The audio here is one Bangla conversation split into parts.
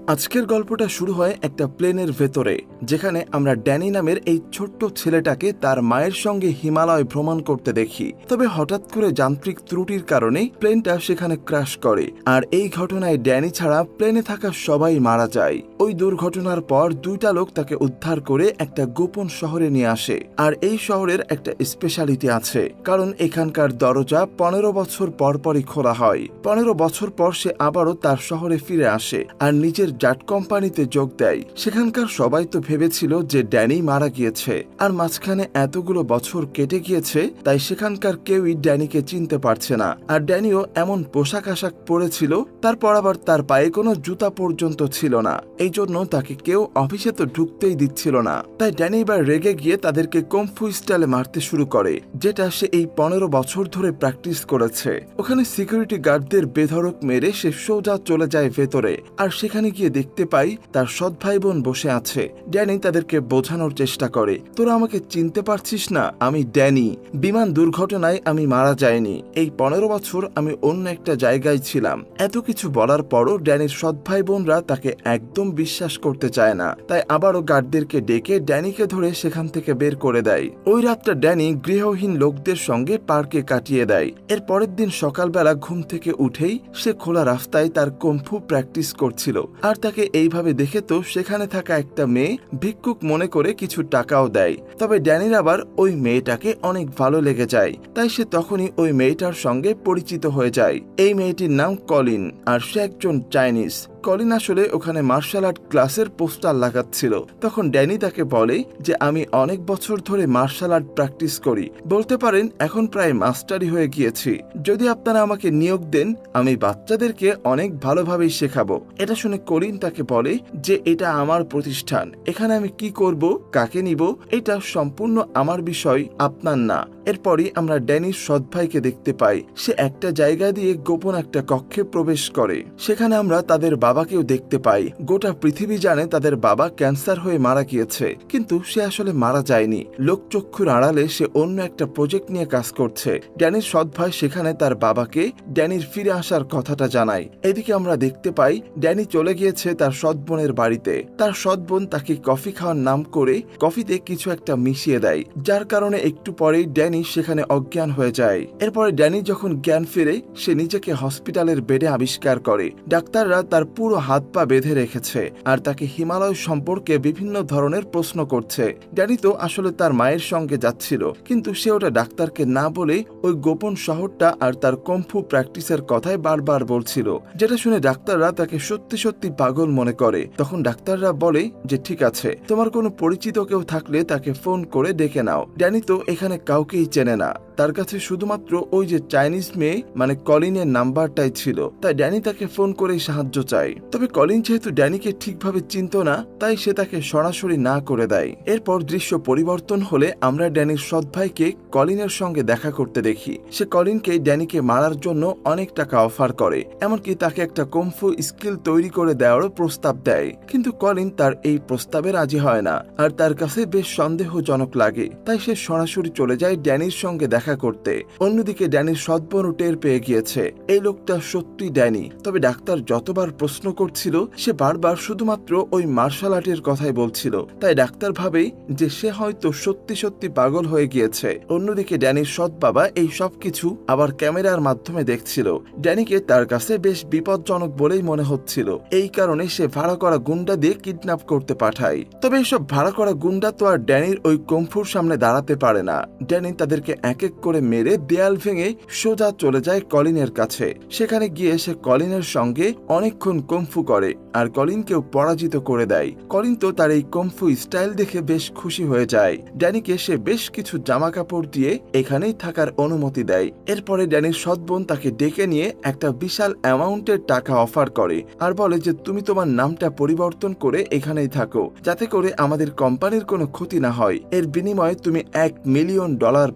আজকের গল্পটা শুরু হয় একটা প্লেনের ভেতরে, যেখানে আমরা ড্যানি নামের এই ছোট্ট ছেলেটাকে তার মায়ের সঙ্গে হিমালয় ভ্রমণ করতে দেখি। তবে হঠাৎ করে যান্ত্রিক ত্রুটির কারণে প্লেনটা সেখানে ক্র্যাশ করে, আর এই ঘটনায় ড্যানি ছাড়া প্লেনে থাকা সবাই মারা যায়। ওই দুর্ঘটনার পর দুইটা লোক তাকে উদ্ধার করে একটা গোপন শহরে নিয়ে আসে। আর এই শহরের একটা স্পেশালিটি আছে, কারণ এখানকার দরজা 15 বছর পরপরই খোলা হয়। 15 বছর পর সে আবারও তার শহরে ফিরে আসে আর নিজের জাট কোম্পানিতে যোগ দেয়। সেখানকার সবাই তো ভেবেছিল যে ড্যানি মারা গিয়েছে, আর মাঝখানে এতগুলো বছর কেটে গিয়েছে, তাই সেখানকার কেউই ড্যানিকে চিনতে পারছে না। আর ড্যানিও এমন পোশাক আশাক পরেছিল, তারপর আবার তার পায়ে কোনো জুতা পর্যন্ত ছিল না। এই জন্য তাকে কেউ অফিসে তো ঢুকতেই দিচ্ছিল না। তাই ড্যানি এবার রেগে গিয়ে তাদেরকে কম্ফু স্টাইলে মারতে শুরু করে, যেটা সে এই 15 বছর ধরে প্র্যাকটিস করেছে। ওখানে সিকিউরিটি গার্ডদের বেধড়ক মেরে সে সোজা চলে যায় ভেতরে, আর সেখানে গিয়ে দেখতে পাই তার সৎ ভাই বোন বসে আছে। ড্যানি তাদেরকে বোঝানোর চেষ্টা করে, তোরা আমাকে চিনতে পারছিস না, আমি ড্যানি। বিমান দুর্ঘটনায় আমি মারা যাইনি, এই 15 বছর আমি অন্য একটা জায়গায় ছিলাম। এত কিছু বলার পরও ড্যানির সৎ ভাই বোনরা তাকে একদম বিশ্বাস করতে চায় না। তাই আবারও গার্ডদেরকে ডেকে ড্যানিকে ধরে সেখান থেকে বের করে দেয়। ওই রাতটা ড্যানি গৃহহীন লোকদের সঙ্গে পার্কে কাটিয়ে দেয়। এর পরের দিন সকালবেলা ঘুম থেকে উঠেই সে খোলা রাস্তায় তার কম্ফু প্র্যাকটিস করছিল। আর তাকে এইভাবে দেখে তো সেখানে থাকা একটা মেয়ে ভিক্ষুক মনে করে কিছু টাকাও দেয়। তবে ড্যানির আবার ওই মেয়েটাকে অনেক ভালো লেগে যায়, তাই সে তখনই ওই মেয়েটার সঙ্গে পরিচিত হয়ে যায়। এই মেয়েটির নাম কলিন, আর সে একজন চাইনিজ। কলিন আসলে ওখানে মার্শাল আর্ট ক্লাসের পোস্টার লাগাচ্ছিল। তখন ড্যানি তাকে বলে যে আমি অনেক বছর ধরে মার্শাল আর্ট প্র্যাকটিস করি, বলতে পারেন এখন প্রায় মাস্টারই হয়ে গিয়েছি। যদি আপনারা আমাকে নিয়োগ দেন, আমি বাচ্চাদেরকে অনেক ভালোভাবেই শেখাবো। এটা শুনে কলিন তাকে বলে যে এটা আমার প্রতিষ্ঠান, এখানে আমি কি করব, কাকে নিব, এটা সম্পূর্ণ আমার বিষয়, আপনার না। এরপরই আমরা ড্যানির সৎ ভাইকে দেখতে পাই। সে একটা জায়গা দিয়ে গোপন একটা কক্ষে প্রবেশ করে। সেখানে আমরা তাদের বাবাকেও দেখতে পাই। গোটা পৃথিবী জানে তাদের বাবা ক্যান্সার হয়ে মারা গিয়েছে, কিন্তু সে আসলে মারা যায়নি। লোকচক্ষুর আড়ালে সে অন্য একটা প্রজেক্ট নিয়ে কাজ করছে। ড্যানির সৎ ভাই সেখানে তার বাবাকে ড্যানির ফিরে আসার কথাটা জানায়। এদিকে আমরা দেখতে পাই ড্যানি চলে গিয়েছে তার সৎ বোনের বাড়িতে। তার সৎ বোন তাকে কফি খাওয়ার নাম করে কফিতে কিছু একটা মিশিয়ে দেয়, যার কারণে একটু পরেই ড্যানি সেখানে অজ্ঞান হয়ে যায়। এরপরে ড্যানি যখন জ্ঞান ফিরে, সে নিজেকে হসপিটালের বেডে আবিষ্কার করে। ডাক্তাররা তার পুরো হাত পা বেঁধে রেখেছে, আর তাকে হিমালয় সম্পর্কে বিভিন্ন ধরনের প্রশ্ন করছে। ড্যানি তো আসলে তার মায়ের সঙ্গে যাচ্ছিল, কিন্তু সে ওটা ডাক্তারকে না বলে ওই গোপন শহরটা আর তার কম্ফু প্র্যাকটিসের কথাই বারবার বলছিল, যেটা শুনে ডাক্তাররা তাকে সত্যি সত্যি পাগল মনে করে। তখন ডাক্তাররা বলে যে ঠিক আছে, তোমার কোনো পরিচিত কেউ থাকলে তাকে ফোন করে ডেকে নাও। ড্যানি তো এখানে কাউকেই চেনে না, তার কাছে শুধুমাত্র ওই যে চাইনিজ মেয়ে মানে কলিনের নাম্বারটাই ছিল। তাই ড্যানি তাকে ফোন করে সাহায্য চায়। তবে কলিন যেহেতু ড্যানিকে ঠিকভাবে চিনত না, তাই সে তাকে সরাসরি না করে দেয়। এরপর দৃশ্য পরিবর্তন হলে আমরা ড্যানির সৎ ভাইকে কলিনের সঙ্গে দেখা করতে দেখি। সে কলিনকে ড্যানিকে মারার জন্য অনেক টাকা অফার করে, এমনকি তাকে একটা কম্ফু স্কিল তৈরি করে দেওয়ারও প্রস্তাব দেয়। কিন্তু কলিন তার এই প্রস্তাবে রাজি হয় না, আর তার কাছে বেশ সন্দেহজনক লাগে। তাই সে সরাসরি চলে যায় ড্যানির সঙ্গে দেখা করতে। অন্যদিকে ড্যানির সৎ বোনও টের পেয়ে গিয়েছে এই লোকটা সত্যি ড্যানি। তবে ডাক্তার যতবার প্রশ্ন করছিল, সে বারবার শুধুমাত্র ওই মার্শাল আর্টের কথাই বলছিল। তাই ডাক্তার ভাবে যে সে হয়তো সত্যি সত্যি পাগল হয়ে গিয়েছে। অন্যদিকে ড্যানির সৎ বাবা এই সব কিছু আবার ক্যামেরার মাধ্যমে দেখছিল। ড্যানিকে তার কাছে বেশ বিপজ্জনক বলেই মনে হচ্ছিল। এই কারণে সে ভাড়া করা গুন্ডা দিয়ে কিডন্যাপ করতে পাঠায়। তবে এইসব ভাড়া করা গুন্ডা তো আর ড্যানির ওই কম্ফুর সামনে দাঁড়াতে পারে না। ড্যানি তাদেরকে এক এক করে মেরে দেয়াল ভেঙে সোজা চলে যায় কলিনের কাছে। সেখানে গিয়ে সে কলিনের সঙ্গে অনেকক্ষণ কম্ফু করে, আর কলিনকেও পরাজিত করে দেয়। কলিন তো তার এই কম্ফু স্টাইল দেখে বেশ খুশি হয়ে যায়। ড্যানিকে সে বেশ কিছু জামা কাপড় দিয়ে এখানেই থাকার অনুমতি দেয়। এরপরে ড্যানির সৎ বোন তাকে ডেকে নিয়ে একটা বিশাল অ্যামাউন্টের টাকা অফার করে, আর বলে যে তুমি তোমার নামটা পরিবর্তন করে এখানেই থাকো, যাতে করে আমাদের কোম্পানির কোনো ক্ষতি না হয়। এর বিনিময়ে তুমি $1 মিলিয়ন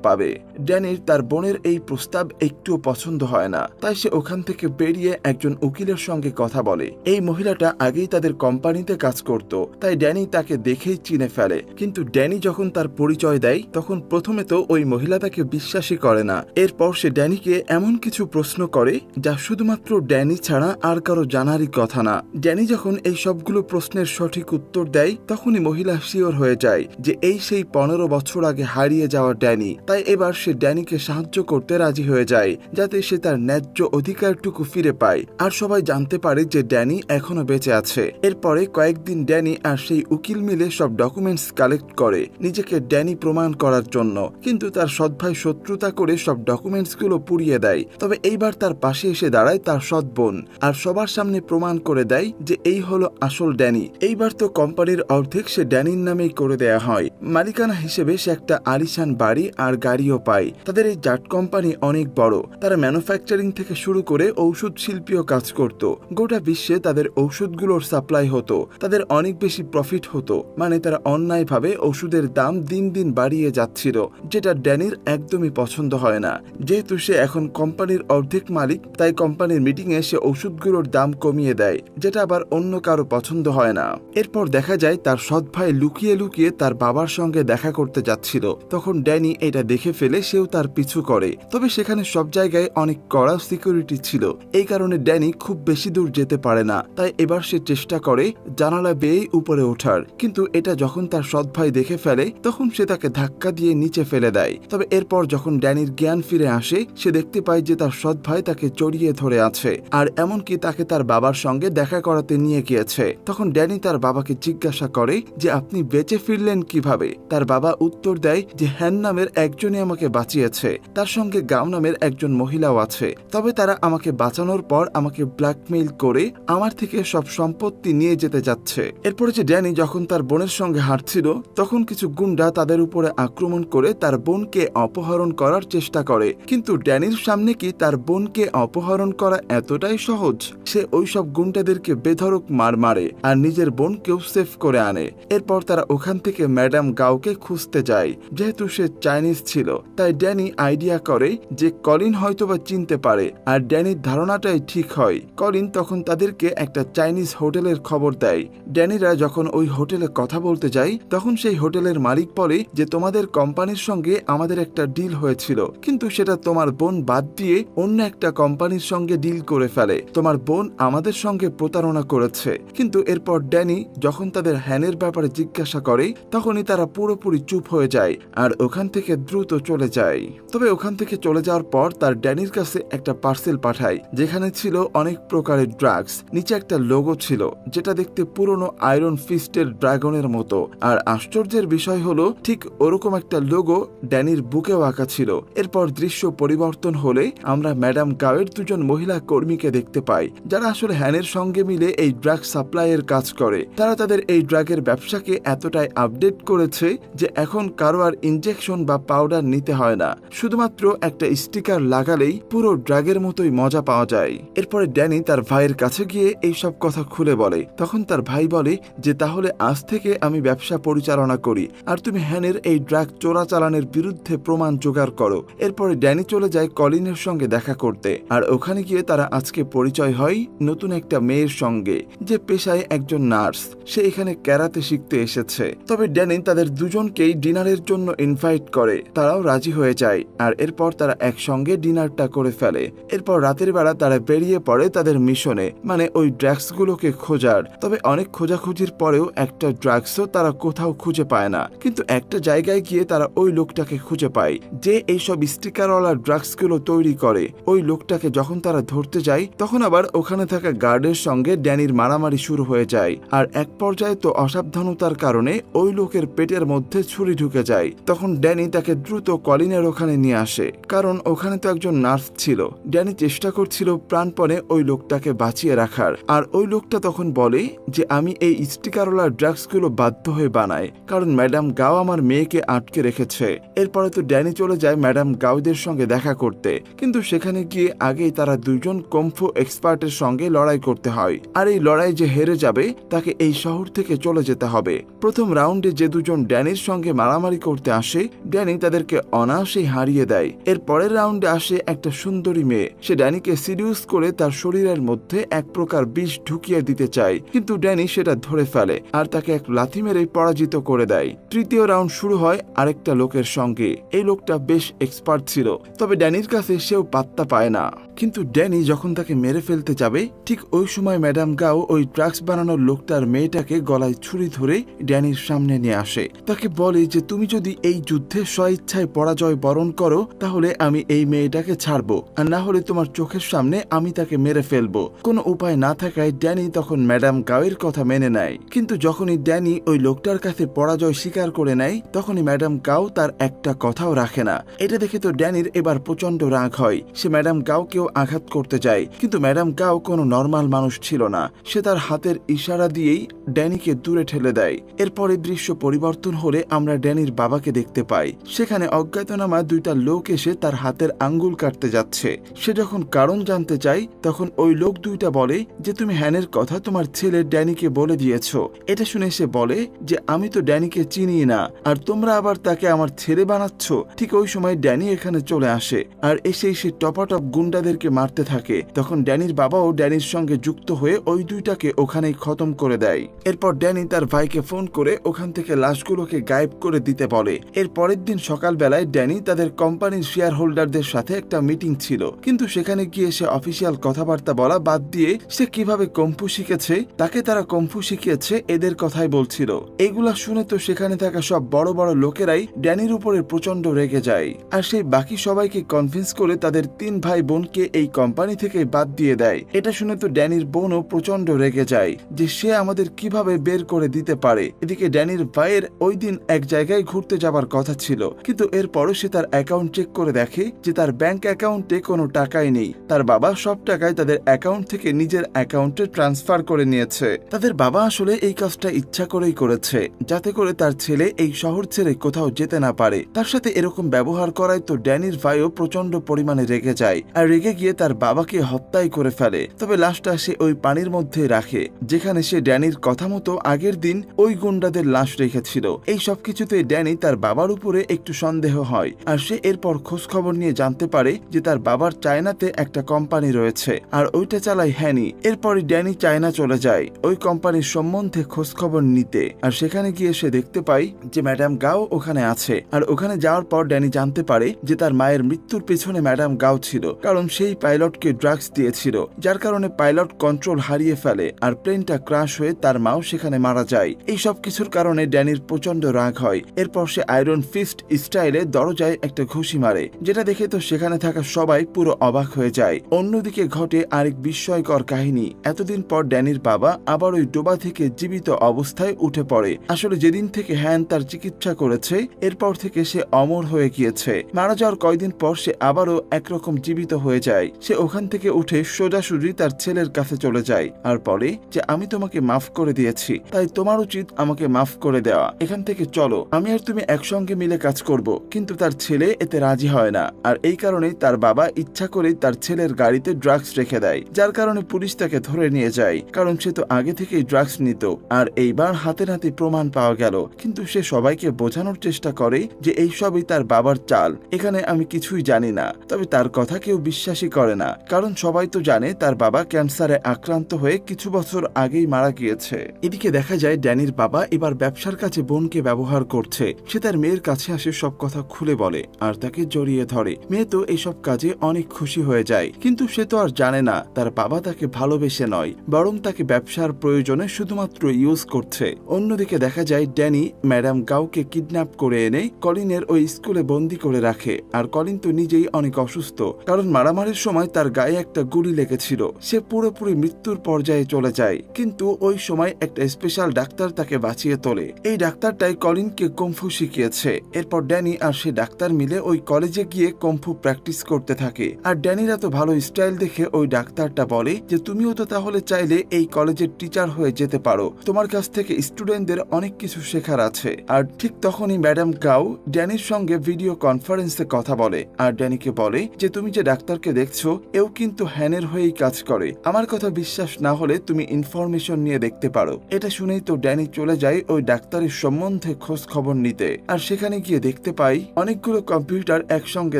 পাবে। ড্যানির তার বোনের এই প্রস্তাব একটুও পছন্দ হয় না, তাই সে ওখান থেকে বেরিয়ে একজন উকিলের সঙ্গে কথা বলে। এই মহিলাটা আগেই তাদের কোম্পানিতে কাজ করত, তাই ড্যানি তাকে দেখেই চিনে ফেলে। কিন্তু ড্যানি যখন তার পরিচয় দেয় তখন প্রথমে তো ওই মহিলা তাকে বিশ্বাসই করে না। এরপর সে ড্যানিকে এমন কিছু প্রশ্ন করে যা শুধুমাত্র ড্যানি ছাড়া আর কারো জানারই কথা না। ড্যানি যখন এই সবগুলো প্রশ্নের সঠিক উত্তর দেয় তখনই মহিলা শিওর হয়ে যায় যে এই সেই 15 বছর আগে হারিয়ে যাওয়া ড্যানি। তাই এবার সে ড্যানিকে সাহায্য করতে রাজি হয়ে যায় যাতে সে তার ন্যায্য অধিকারটুকু ফিরে পায়। আর সবাই জানতে পারে যে ড্যানি এখনো বেঁচে আছে। এরপরে কয়েকদিন ড্যানি আর সেই উকিল মিলে সব ডকুমেন্টস কালেক্ট করে নিজেকে ড্যানি প্রমাণ করার জন্য, কিন্তু তার সৎ ভাই শত্রুতা করে সব ডকুমেন্টস গুলো পুড়িয়ে দেয়। তবে এইবার তার পাশে এসে দাঁড়ায় তার সৎ বোন আর সবার সামনে প্রমাণ করে দেয় যে এই হলো আসল ড্যানি। এইবার তো কোম্পানির অর্ধেক সে ড্যানির নামেই করে দেয়া হয়। মালিকানা হিসেবে সে একটা আলিশান বাড়ি আর গাড়িও পায়। তাদের এই জাট কোম্পানি অনেক বড়, তারা ম্যানুফ্যাকচারিং থেকে শুরু করে ঔষধ শিল্পীও কাজ করত। গোটা বিশ্বে তাদের ঔষধগুলোর সাপ্লাই হতো, তাদের অনেক বেশি প্রফিট হতো। মানে তারা অন্যায়ভাবে ওষুধের দাম দিন দিন বাড়িয়ে যাচ্ছিল, যেটা ড্যানির একদমই পছন্দ হয় না। যেহেতু সে এখন কোম্পানির অর্ধেক মালিক, তাই কোম্পানির মিটিংয়ে সে ওষুধগুলোর দাম কমিয়ে দেয়, যেটা আবার অন্য কারো পছন্দ হয় না। এরপর দেখা যায় তার সৎ ভাই লুকিয়ে লুকিয়ে তার বাবার সঙ্গে দেখা করতে যাচ্ছিল। তখন ড্যানি এটা দেখে ফেলে সেও তার পিছু করে। তবে সেখানে সব জায়গায় অনেক কড়া সিকিউরিটি ছিল, এই কারণে ড্যানি খুব বেশি দূর যেতে পারে না। তাই এবার সে চেষ্টা করে জানালা বেয়ে উপরে ওঠার, কিন্তু এটা যখন তার সৎ ভাই দেখে ফেলে তখন সে তাকে ধাক্কা দিয়ে নিচে ফেলে দেয়। তবে এরপর যখন ড্যানির জ্ঞান ফিরে আসে সে দেখতে পায় যে তার সৎ ভাই তাকে জড়িয়ে ধরে আছে আর এমনকি তাকে তার বাবার সঙ্গে দেখা করাতে নিয়ে গিয়েছে। তখন ড্যানি তার বাবাকে জিজ্ঞাসা করে যে আপনি বেঁচে ফিরলেন কিভাবে। তার বাবা উত্তর দেয় যে হ্যান নামের একজনই আমাকে বাঁচিয়েছে, তার সঙ্গে গাও নামের একজন মহিলাও আছে। তবে তারা আমাকে বাঁচানোর পর আমাকে ব্ল্যাকমেইল করে আমার থেকে সব সম্পত্তি নিয়ে যেতে যাচ্ছে। এরপরে যে ড্যানি যখন তার বোনের সঙ্গে হাঁটছিল তখন কিছু গুন্ডা তাদের উপরে আক্রমণ করে তার বোনকে অপহরণ করার চেষ্টা করে। কিন্তু ড্যানির সামনে কি তার বোনকে অপহরণ করা এতটাই সহজ? সে ওইসব গুন্ডাদেরকে বেধড়ক মার মারে আর নিজের বোনকেও সেফ করে আনে। এরপর তারা ওখান থেকে ম্যাডাম গাওকে খুঁজতে যায়। যেহেতু সে চাইনিজ ছিল তাই ড্যানি আইডিয়া করে যে কলিন হয়তোবা চিনতে পারে, আর ড্যানির ধারণাটাই ঠিক হয়। কলিন তখন তাদেরকে একটা চাইনিজ হোটেলের খবর দেয়। ড্যানিরা যখন ওই হোটেলে কথা বলতে যায় তখন সেই হোটেলের মালিক বলে যে তোমাদের কোম্পানির সঙ্গে আমাদের একটা ডিল হয়েছিল, কিন্তু সেটা তোমার বোন বাদ দিয়ে অন্য একটা কোম্পানির সঙ্গে ডিল করে ফেলে। তোমার বোন আমাদের সঙ্গে প্রতারণা করেছে। কিন্তু এরপর ড্যানি যখন তাদের হ্যানের ব্যাপারে জিজ্ঞাসা করে তখনই তারা পুরোপুরি চুপ হয়ে যায় আর ওখান থেকে দ্রুত চলে যায়। তবে ওখান থেকে চলে যাওয়ার পর তার ড্যানির কাছে একটা পার্সেল পাঠায় যেখানে ছিল অনেক প্রকারের ড্রাগস। নিচে একটা লোগো ছিল যেটা দেখতে পুরনো আয়রন ফিস্টের ড্রাগনের মতো। আর আশ্চর্যের বিষয় হলো ঠিক ওরকম একটা লোগো ড্যানির বুকেও আঁকা ছিল। এরপর দৃশ্য পরিবর্তন হলে আমরা ম্যাডাম গাওয়ের দুজন মহিলা কর্মীকে দেখতে পাই যারা আসলে হ্যানের সঙ্গে মিলে এই ড্রাগ সাপ্লাইয়ের কাজ করে। তারা তাদের এই ড্রাগের ব্যবসাকে এতটাই আপডেট করেছে যে এখন কারো আর ইনজেকশন বা পাউডার নিতে হয় না, শুধুমাত্র একটা স্টিকার লাগালেই পুরো ড্রাগের মতোই মজা পাওয়া যায়। এরপরে ড্যানি তার ভাইয়ের কাছে গিয়ে এই সব কথা খুলে বলে। তখন তার ভাই বলে যে তাহলে আজ থেকে আমি ব্যবসা পরিচালনা করি আর তুমি হ্যানের এই ড্রাগ চোরাচালানের বিরুদ্ধে প্রমাণ জোগাড় করো। এরপরে ড্যানি চলে যায় কলিনের সঙ্গে দেখা করতে আর ওখানে গিয়ে তারা আজকে পরিচয় হয় নতুন একটা মেয়ের সঙ্গে যে পেশায় একজন নার্স। সে এখানে ক্যারাতে শিখতে এসেছে। তবে ড্যানি তাদের দুজনকেই ডিনারের জন্য ইনভাইট করে, তারাও রাজি হয়ে যায় আর এরপর তারা একসঙ্গে ডিনারটা করে ফেলে। এরপর রাতের বেলা তারা বেরিয়ে পড়ে তাদের মিশনে, মানে ওই ড্রাগস গুলোকে খোঁজার। তবে অনেক খোঁজাখুঁজির পরেও একটা ড্রাগসও তারা কোথাও খুঁজে পায় না, কিন্তু একটা জায়গায় গিয়ে তারা ওই লোকটাকে খুঁজে পায় যে এইসব স্টিকারওয়ালা ড্রাগস গুলো তৈরি করে। ওই লোকটাকে যখন তারা ধরতে যায় তখন আবার ওখানে থাকা গার্ডের সঙ্গে ড্যানির মারামারি শুরু হয়ে যায় আর এক পর্যায়ে তো অসাবধানতার কারণে ওই লোকের পেটের মধ্যে ছুরি ঢুকে যায়। তখন ড্যানি তাকে দ্রুত কলিনের ওখানে নিয়ে আসে, কারণ ওখানে তো একজন নার্স ছিল। ড্যানি চেষ্টা করছিল প্রাণপণে ওই লোকটাকে বাঁচিয়ে রাখার, আর ওই লোকটা তখন বলে যে আমি এই স্টিকারওয়ালা ড্রাগস গুলো বাধ্য হয়ে বানাই, কারণ ম্যাডাম গাও আমার মেয়েকে আটকে রেখেছে। এরপরে তো ড্যানি চলে যায় ম্যাডাম গাওদের সঙ্গে দেখা করতে, কিন্তু সেখানে গিয়ে আগেই তারা দুজন কুংফু এক্সপার্টের সঙ্গে লড়াই করতে হয়। আর এই লড়াই যে হেরে যাবে তাকে এই শহর থেকে চলে যেতে হবে। প্রথম রাউন্ডে যে দুজন ড্যানির সঙ্গে মারামারি করতে আসে ড্যানি তাদেরকে অনায়াসেই হারিয়ে দেয়। এর পরের রাউন্ডে আসে একটা সুন্দরী মেয়ে। সে ড্যানিকে সিডিউস করে তার শরীরের মধ্যে এক প্রকার বিষ ঢুকিয়ে দিতে চায়, কিন্তু ড্যানি সেটা ধরে ফেলে আর তাকে এক লাথি মেরে পরাজিত করে দেয়। তৃতীয় রাউন্ড শুরু হয় আরেকটা লোকের সঙ্গে। এই লোকটা বেশ এক্সপার্ট ছিল, তবে ড্যানির কাছে সেও পাত্তা পায় না। কিন্তু ড্যানি যখন তাকে মেরে ফেলতে যাবে, ঠিক ওই সময় ম্যাডাম গাও ওই ড্রাগস বানানোর লোকটার মেয়েটাকে গলায় ছুরি ধরে ড্যানির সামনে নিয়ে আসে। তাকে বলে যে তুমি যদি এই যুদ্ধে স্বইচ্ছায় পরাজয় বরণ করো তাহলে আমি এই মেয়েটাকে ছাড়বো, আর না হলে তোমার চোখের সামনে আমি তাকে মেরে ফেলবো। কোনো উপায় না থাকায় ড্যানি তখন ম্যাডাম গাওয়ের কথা মেনে নেয়। কিন্তু যখনই ড্যানি ওই লোকটার কাছে পরাজয় স্বীকার করে নেয়, তখনই ম্যাডাম গাও তার একটা কথাও রাখে না। এটা দেখে তো ড্যানির এবার প্রচন্ড রাগ হয়। সে ম্যাডাম গাওকেও আঘাত করতে যায়, কিন্তু ম্যাডাম গাও কোনো নর্মাল মানুষ ছিল না। সে তার হাতের ইশারা দিয়েই ড্যানিকে দূরে ঠেলে দেয়। এরপরে দৃশ্য পরিবর্তন হলে আমরা ড্যানির বাবাকে দেখতে পাই। সেখানে অজ্ঞাতনামা দুইটা লোক এসে তার হাতের আঙ্গুল কাটতে যাচ্ছে। সে যখন কারণ জানতে চায়, তখন ওই লোক দুইটা বলে যে তুমি হ্যানের কথা তোমার ছেলে ড্যানিকে বলে দিয়েছ। এটা শুনে সে বলে যে আমি তো ড্যানিকে চিনি না, আর তোমরা আবার তাকে আমার ছেলে বানাচ্ছ। ঠিক ওই সময় ড্যানি এখানে চলে আসে, আর এসেই সে টপাটপ গুন্ডাদেরকে মারতে থাকে। তখন ড্যানির বাবাও ড্যানির সঙ্গে যুক্ত হয়ে ওই দুইটাকে ওখানেই খতম করে দেয়। এরপর ড্যানি তার ভাইকে ফোন করে ওখান থেকে লাশগুলোকে গায়েব করে দিতে বলে। এর পরের দিন সকালবেলায় ড্যানি তাদের কোম্পানির শেয়ার হোল্ডারদের সাথে একটা মিটিং ছিল, কিন্তু সেখানে গিয়ে সে অফিসিয়াল কথাবার্তা বলা বাদ দিয়ে সে কিভাবে কম্ফু শিখেছে, তাকে তারা কম্ফু শিখিয়েছে এদের কথাই বলছিল। এগুলা শুনে তো সেখানে থাকা সব বড় বড় লোকেরাই ড্যানির উপরে প্রচন্ড রেগে যায়, আর সেই বাকি সবাইকে কনভিন্স করে তাদের 3 ভাই বোনকে এই কোম্পানি থেকে বাদ দিয়ে দেয়। এটা শুনে তো ড্যানির বোনও প্রচন্ড রেগে যায় যে সে আমাদের কিভাবে বের করে দিতে পারে। এদিকে ড্যানির ভাইয়ের ওই দিন এক জায়গায় ঘুরতে যাবার কথা ছিল, কিন্তু এরপরও সে তার অ্যাকাউন্ট চেক করে দেখে যে তার ব্যাংক অ্যাকাউন্টে কোনো টাকাই নেই। তার বাবা সব টাকায় তাদের অ্যাকাউন্ট থেকে নিজের অ্যাকাউন্টে ট্রান্সফার করে নিয়েছে। তাদের বাবা আসলে এই কাজটা ইচ্ছা করেই করেছে, যাতে করে তার ছেলে এই শহর ছেড়ে কোথাও যেতে না পারে। তার সাথে এরকম ব্যবহার করায় তো ড্যানির ভাইও প্রচন্ড পরিমাণে রেগে যায়, আর রেগে গিয়ে তার বাবাকে হত্যাই করে ফেলে। তবে লাশটা সে ওই পানির মধ্যে রাখে, যেখানে সে ড্যানির কথা মতো আগের দিন ওই গুন্ডাদের লাশ রেখেছিল। এই সবকিছুতে ড্যানি তার বাবার উপরে একটু সন্দেহ হয়, আর সে এরপর খোঁজ খবর নিয়ে জানতে পারে যে তার বাবার চায়নাতে একটা কোম্পানি রয়েছে, আর ওইটা চালায় হ্যানি। এরপরে ড্যানি চায়না চলে যায় ওই কোম্পানির সম্বন্ধে খোঁজ খবর নিতে, আর সেখানে গিয়ে সে দেখতে পায় যে ম্যাডাম গাও ওখানে আছে। আর ওখানে যাওয়ার পর ড্যানি জানতে পারে যে তার মায়ের মৃত্যুর পেছনে ম্যাডাম গাও ছিল, কারণ সেই পাইলটকে ড্রাগস দিয়েছিল, যার কারণে পাইলট কন্ট্রোল হারিয়ে ফেলে আর প্লেনটা ক্রাশ হয়ে তার মাও সেখানে মারা যায়। এই সব কিছুর কারণে ড্যানির প্রচন্ড রাগ হয়। এরপর সে আয়রন ফিস্ট স্টাইলে দরজায় একটা ঘুষি মারে, যেটা দেখে তো সেখানে থাকা সবাই পুরো অবাক হয়ে যায়। অন্যদিকে ঘটে আরেক বিস্ময়কর কাহিনী। এতদিন পর ড্যানির বাবা আবার ওই ডোবা থেকে জীবিত অবস্থায় উঠে পড়ে। আসলে যেদিন থেকে হ্যান তার চিকিৎসা করেছে, এরপর থেকে সে অমর হয়ে গিয়েছে। মারা যাওয়ার কয়েকদিন পর সে আবারও একরকম জীবিত হয়ে যায়। সে ওখান থেকে উঠে সোজাসুজি তার ছেলের কাছে চলে যায় আর বলে যে আমি তোমাকে মাফ করে দিয়েছি, তাই তোমার উচিত আমাকে মাফ করে দেওয়া। এখান থেকে চলো, আমি আর তুমি একসঙ্গে মিলে কাজ করব। কিন্তু তার ছেলে এতে রাজি হয় না, আর এই কারণেই তার বাবা ইচ্ছা করেই তার ছেলের গাড়িতে ড্রাগস রেখে দেয়, যার কারণে পুলিশ তাকে ধরে নিয়ে যায়, কারণ সে তো আগে থেকেই ড্রাগস নিত। আর এইবার হাতে নাতে প্রমাণ পাওয়া গেল। কিন্তু সে সবাইকে বোঝানোর চেষ্টা করে যে এই সবই তার বাবার চাল, এখানে আমি কিছুই জানি না। তবে তার কথা কেউ বিশ্বাসই করে না, কারণ সবাই তো জানে তার বাবা ক্যান্সারে আক্রান্ত হয়ে কিছু বছর আগেই মারা গিয়েছে। এদিকে দেখা যায় ড্যানির বাবা এবার ব্যবসার কাছে বোনকে ব্যবহার করছে। সে তার মেয়ের কাছে আসে সব কথা খুলে বলে আর তাকে জড়িয়ে ধরে। মেয়ে তো এইসব কাজে অনেক খুশি হয়ে যায়, কিন্তু সে তো আর জানে না তার বাবা তাকে ভালোবেসে নয়, বরং তাকে ব্যবসার প্রয়োজনে শুধুমাত্র ইউজ করছে। অন্যদিকে দেখা যায় ড্যানি ম্যাডাম গাওকে কিডন্যাপ করে এনে কলিনের ওই স্কুলে বন্দি করে রাখে। আর কলিন তো নিজেই অনেক অসুস্থ, কারণ মারামারির সময় তার গায়ে একটা গুলি লেগেছিল। সে পুরোপুরি মৃত্যুর পর্যায়ে চলে যায়, কিন্তু ওই সময় একটা স্পেশাল ডাক্তার তাকে বাঁচিয়ে তোলে। এই ডাক্তারটাই কলিনকে কম্ফু শিখিয়েছে। এরপর ড্যানি আর সে ডাক্তার মিলে ওই কলেজে গিয়ে কম্ফু প্র্যাকটিস করতে থাকে। আর ড্যানির এত ভালো স্টাইল দেখে ওই ডাক্তারটা বলে যে তুমিও তো তাহলে চাইলে এই কলেজের টিচার হয়ে যেতে পারো, তোমার কাছ থেকে স্টুডেন্টদের অনেক কিছু শেখার আছে। আর ঠিক তখনই ম্যাডাম গাও ড্যানির সঙ্গে ভিডিও কনফারেন্সে কথা বলে, আর ড্যানিকে বলে যে তুমি যে ডাক্তারকে দেখছো এও কিন্তু হ্যানের হয়েই কাজ করে। আমার কথা বিশ্বাস না হলে তুমি ইনফরমেশন নিয়ে দেখতে পারো। এটা শুনেই তো ড্যানি চলে যায় ওই ডাক্তারের সম্বন্ধে খোঁজ খবর নিতে, আর সেখানে গিয়ে দেখতে পাই অনেকগুলো কম্পিউটার একসঙ্গে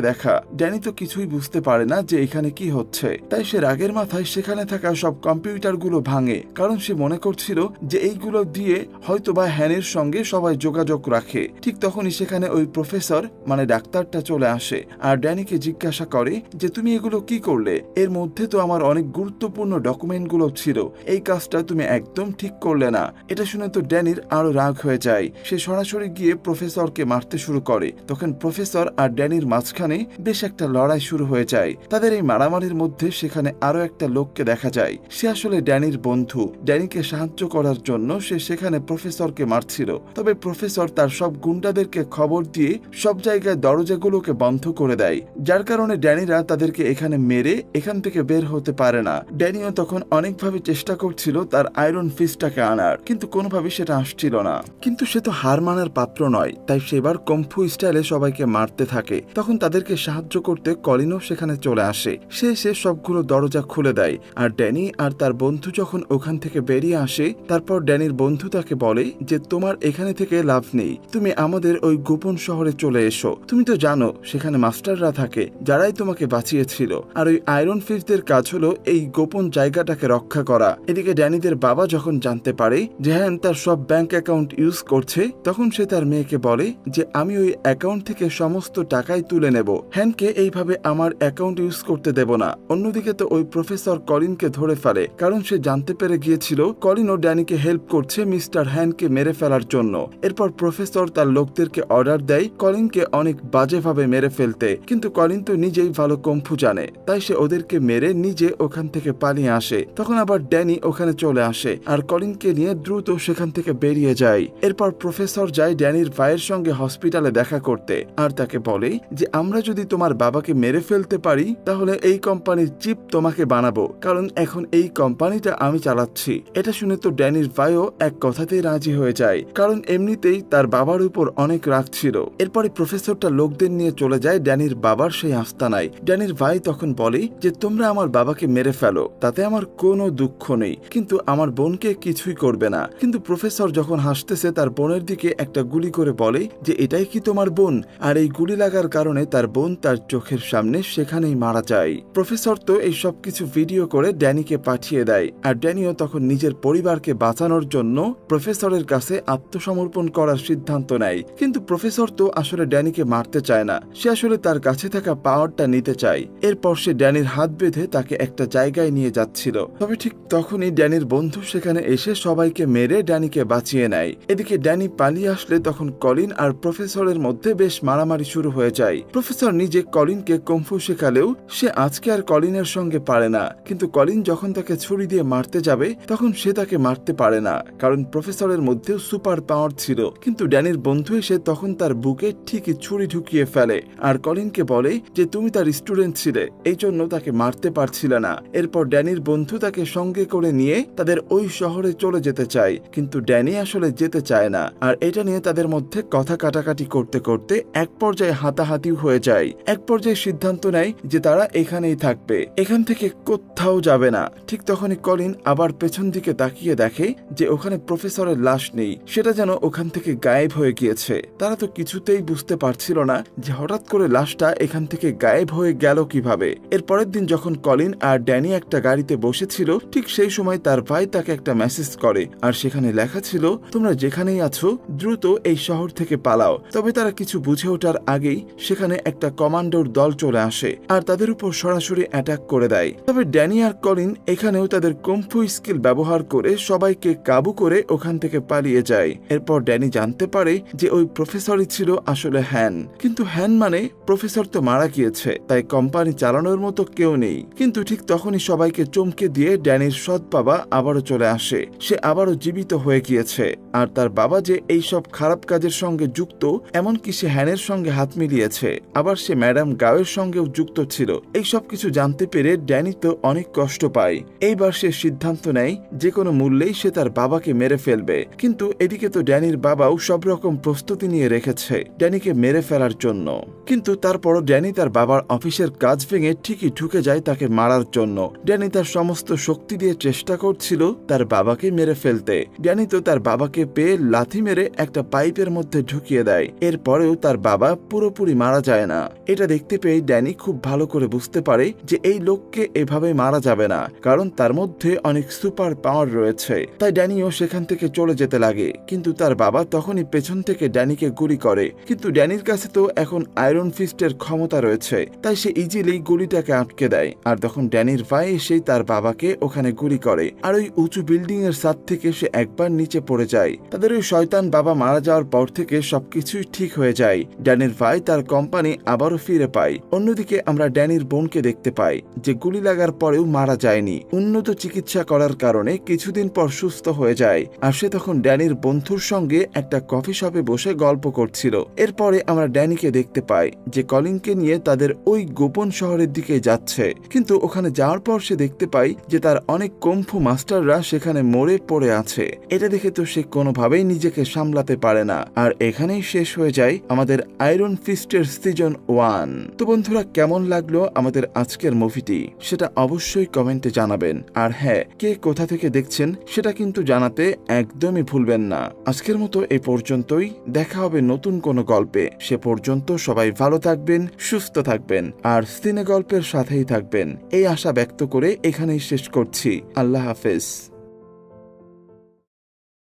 দেখা। ড্যানি তো কিছুই বুঝতে পারে না যে এখানে কি হচ্ছে, তাই সে রাগের মাথায় সেখানে থাকা সব কম্পিউটারগুলো ভাঙে, কারণ সে মনে করছিল যে এইগুলো দিয়ে হয়তোবা হ্যানের সঙ্গে সবাই যোগাযোগ রাখে। ঠিক তখনই সেখানে ওই প্রফেসর মানে ডাক্তারটা চলে আসে আর ড্যানিকে জিজ্ঞাসা করে যে তুমি এগুলো কি করলে? এর মধ্যে তো আমার অনেক গুরুত্বপূর্ণ ডকুমেন্টগুলো ছিল, এই কাজটা তুমি একদম ঠিক করলে না। এটা শুনে তো ড্যানির আরো রাগ হয়ে যায়। সে সরাসরি গিয়ে প্রফেসরকে মারতে শুরু করে। তখন প্রফেসর আর ড্যানির মাঝখানে বেশ একটা লড়াই শুরু হয়ে যায়। তাদের এই মারামারির মধ্যে সেখানে আরো একটা লোককে দেখা যায়। সে আসলে ড্যানির বন্ধু। ড্যানিকে সাহায্য করার জন্য সে সেখানে প্রফেসরকে মারছিল। তবে প্রফেসর তার সব গুন্ডাদেরকে খবর দিয়ে সব জায়গায় দরজাগুলোকে বন্ধ করে দেয়, যার কারণে ড্যানিরা তাদেরকে এখানে মেরে এখান থেকে বের হতে পারে না। ড্যানিও তখন অনেকভাবে চেষ্টা করছিল তার আয়রন ফিস্টটাকে আনার, কিন্তু কোনোভাবে সেটা আসছিল না। কিন্তু সে তো হার মানার পাত্র নয়, তাই সেবার কম্ফু স্টাইলে সবাইকে মারতে থাকে। তখন তাদেরকে সাহায্য করতে কলিনও সেখানে চলে আসে। সে সবগুলো দরজা খুলে দেয়, আর ড্যানি আর তার বন্ধু যখন ওখান থেকে বেরিয়ে আসে, তারপর ড্যানির বন্ধু তাকে বলে যে তোমার এখানে থেকে লাভ নেই, তুমি আমাদের ওই গোপন শহরে চলে এসো। তুমি তো জানো সেখানে মাস্টাররা থাকে যারাই তোমাকে বাঁচিয়েছিল, আর ওই আয়রন ফিস্টদের কাজ হলো এই গোপন জায়গাটাকে রক্ষা করা। এদিকে ড্যানিদের বাবা যখন জানতে পারে যে হ্যান তার সব ব্যাংক অ্যাকাউন্ট ইউজ করছে, তখন সে তার মেয়েকে বলে যে আমি ওই অ্যাকাউন্ট থেকে সমস্ত টাকাই তুলে নেব, হ্যানকে এইভাবে আমার অ্যাকাউন্ট ইউজ করতে দেব না। অন্যদিকে তো ওই প্রফেসর কলিনকে ধরে ফেলে, কারণ সে জানতে পেরে গিয়েছিল কলিনও ড্যানিকে হেল্প করছে মিস্টার হ্যানকে মেরে ফেলার জন্য। এরপর প্রফেসর তার লোকদেরকে অর্ডার দেয় কলিনকে অনেক বাজেভাবে মেরে ফেলতে, কিন্তু কলিন তো নিজেই ভালো কম্ফু জানে, তাই সে ওদেরকে মেরে নিজে ওখান থেকে পালিয়ে আসে। তখন আবার ড্যানি ওখানে চলে আসে আর কলিনকে নিয়ে দ্রুত সেখান থেকে বেরিয়ে যায়। এরপর প্রফেসর যায় ড্যানির ভাইয়ের সঙ্গে হসপিটালে দেখা করতে, আর তাকে বলে যে আমরা যদি তোমার বাবাকে মেরে ফেলতে পারি তাহলে এই কোম্পানির চিপ তোমাকে বানাবো, কারণ এখন এই কোম্পানিটা আমি চালাচ্ছি। এটা শুনে তো ড্যানির ভাইও এক কথাতেই রাজি হয়ে যায়, কারণ এমনিতেই তার বাবার উপর অনেক রাগ ছিল। এরপরে প্রফেসরটা লোকদের নিয়ে চলে যায় ড্যানির বাবার সেই আস্তানায়। ড্যানির ভাই তখন বলে যে তোমরা আমার বাবাকে মেরে ফেলো, তাতে আমার কোনো দুঃখ নেই, কিন্তু আমার বোনকে কিছুই করবে না। কিন্তু প্রফেসর যখন হাসতেছে তার বোনের দিকে একটা গুলি করে বলে যে এটাই কি তোমার বোন? আর এই গুলি লাগার কারণে তার বোন তার চোখের সামনে সেখানেই মারা যায়। প্রফেসর তো এই সব কিছু ভিডিও করে ড্যানিকে পাঠিয়ে দেয়, আর ড্যানিও তখন নিজের পরিবারকে বাঁচানোর জন্য প্রফেসরের কাছে আত্মসমর্পণ করার সিদ্ধান্ত নেয়। কিন্তু প্রফেসর তো আসলে ড্যানিকে মারতে চায় না, সে আসলে তার কাছে থাকা পাওয়ারটা নিতে চায়। এরপর সে ড্যানির হাত বেঁধে তাকে একটা জায়গায় নিয়ে যাচ্ছিল। তবে ঠিক তখনই ড্যানির বন্ধু সেখানে এসে সবাইকে মেরে ড্যানিকে বাঁচিয়ে নেয়। এদিকে ড্যানি পালিয়ে আসলে তখন কলিন আর প্রফেসরের মধ্যে বেশ মারামারি শুরু হয়ে যায়। প্রফেসর নিজে কলিনকে কম্ফু শেখালেও সে আজকে আর কলিনের সঙ্গে পারে না, কিন্তু কলিন যখন তাকে ছুরি দিয়ে মারতে যাবে তখন সে তাকে মারতে পারে না, কারণ প্রফেসরের মধ্যেও সুপার পাওয়ার ছিল। কিন্তু ড্যানির বন্ধু এসে তখন তার বুকে ঠিকই ছুরি ঢুকিয়ে ফেলে, আর কলিনকে বলে যে তুমি তার স্টুডেন্ট ছিলে, এই জন্য তাকে মারতে পারছিলে না। এরপর ড্যানির বন্ধু তাকে সঙ্গে করে নিয়ে তাদের ওই শহরে চলে যেতে চায়, কিন্তু ড্যানি আসলে যেতে চায় না। আর এটা নিয়ে তাদের মধ্যে কথা কাটাকাটি করতে করতে এক পর্যায়ে হাতাহাতিও হয়ে যায়। এক পর্যায়ে সিদ্ধান্ত নেয় যে তারা এখানেই থাকবে, এখান থেকে কোথাও যাবে না। ঠিক তখনই কলিন আবার পেছন দিকে তাকিয়ে দেখে যে ওখানে প্রফেসরের লাশ নেই, সেটা যেন ওখান থেকে গায়েব হয়ে গিয়েছে। তারা তো কিছুতেই বুঝতে পারছিল না যে হঠাৎ করে লাশটা এখান থেকে গায়েব হয়ে গেল কিভাবে। এর পরের দিন যখন কলিন আর ড্যানি একটা গাড়িতে বসেছিল, ঠিক সেই সময় তার ভাই তাকে একটা মেসেজ করে, আর সেখানে লেখা ছিল তোমরা যেখানেই আছো দ্রুত এই শহর থেকে পালাও। তবে তারা কিছু বুঝে ওঠার আগেই সেখানে একটা কমান্ডোর দল চলে আসে আর তাদের উপর সরাসরি অ্যাটাক করে দেয়। তবে ড্যানি আর কলিন এখানেও তাদের কম্ফু স্কিল ব্যবহার করে সবাইকে কাবু করে ওখান থেকে পালিয়ে যায়। এরপর ড্যানি জানতে পারে যে ওই প্রফেসরই ছিল আসলে হ্যান, কিন্তু হ্যান মানে প্রফেসর তো মারা গিয়েছে, তাই কোম্পানি চালানোর মতো কেউ নেই। কিন্তু ঠিক তখনই সবাইকে চমকে দিয়ে ড্যানির সৎ বাবা আবারও চলে আসে। সে আবারও জীবিত হয়ে গিয়েছে, আর তার বাবা যে এই সব খারাপ কাজের সঙ্গে যুক্ত, এমনকি সে হ্যানের সঙ্গে হাত মিলিয়েছে, আবার সে ম্যাডাম গাওয়ের সঙ্গেও যুক্ত ছিল। এই সব কিছু জানতে পেরে ড্যানি তো অনেক কষ্ট পায়। এইবার সে সিদ্ধান্ত নেয় যে কোনো মূল্যেই সে তার বাবাকে মেরে ফেলবে। কিন্তু এদিকে তো ড্যানির বাবাও সব রকম প্রস্তুতি নিয়ে রেখেছে ড্যানিকে মেরে ফেলার জন্য। কিন্তু তারপরও ড্যানি তার বাবার অফিসের কাজ ভেঙে ঠিকই ঢুকে যায় তাকে মারার জন্য। ড্যানি তার সমস্ত শক্তি দিয়ে চেষ্টা করছিল তার বাবাকে মেরে ফেলতে। ড্যানি তো তার বাবাকে পেয়ে লাথি মেরে একটা পাইপের মধ্যে ঢুকিয়ে দেয়। এরপরেও তার বাবা পুরোপুরি মারা যায় না। এটা দেখতে পেয়ে ড্যানি খুব ভালো করে বুঝতে পারে যে এই লোককে এভাবে মারা যাবে না, কারণ তার মধ্যে অনেক সুপার পাওয়ার রয়েছে। তাই ড্যানিও সেখান থেকে চলে যেতে লাগে, কিন্তু তার বাবা তখনই পেছন থেকে ড্যানিকে গুলি করে। কিন্তু ড্যানির কাছে তো এখন আয়রন ফিস্টের ক্ষমতা রয়েছে, তাই সে ইজিলি গুলিটাকে আটকে দেয়। আর তখন ড্যানির ভাই এসে তার বাবাকে ওখানে গুলি করে, আর ওই উঁচু বিল্ডিং এর ছাদ থেকে সে একবার নিচে পড়ে যায়। তাদের ওই শয়তান বাবা মারা যাওয়ার পর থেকে সবকিছুই ঠিক হয়ে যায়। ড্যানির ভাই তার কোম্পানি আবারও ফিরে পায়। অন্যদিকে আমরা ড্যানির বোনকে দেখতে পাই, যে গুলি লাগার পরেও মারা যায়নি। উন্নত চিকিৎসা করার কারণে কিছুদিন পর সুস্থ হয়ে যায়। আর সে তখন ড্যানির বন্ধুর সঙ্গে একটা কফি শপে বসে গল্প করছিল। এরপরে আমরা ড্যানিকে দেখতে পাই যে কলিনকে নিয়ে তাদের ওই গোপন শহরের দিকে যাচ্ছে, কিন্তু ওখানে যাওয়ার পর সে দেখতে পাই যে তার অনেক কুম্ফু মাস্টাররা সেখানে মরে পড়ে আছে। এটা দেখে তো সে কোনোভাবেই নিজেকে সামলাতে পারে না। আর এখানেই শেষ হয়ে যায় আমাদের আয়রন ফিস্টের সিজন 1। তো বন্ধুরা, কেমন লাগলো আমাদের আজকের মুভিটি সেটা অবশ্যই কমেন্টে জানাবেন। আর হ্যাঁ, কে কোথা থেকে দেখছেন সেটা কিন্তু জানাতে একদমই ভুলবেন না। আজকের মতো এই পর্যন্তই, দেখা হবে নতুন কোনো গল্পে। সে পর্যন্ত সবাই ভালো থাকবেন, সুস্থ থাকবেন, আর সিনে গল্পের সাথেই থাকবেন এই আশা ব্যক্ত করে এখানেই শেষ করছি। আল্লাহ হাফেজ।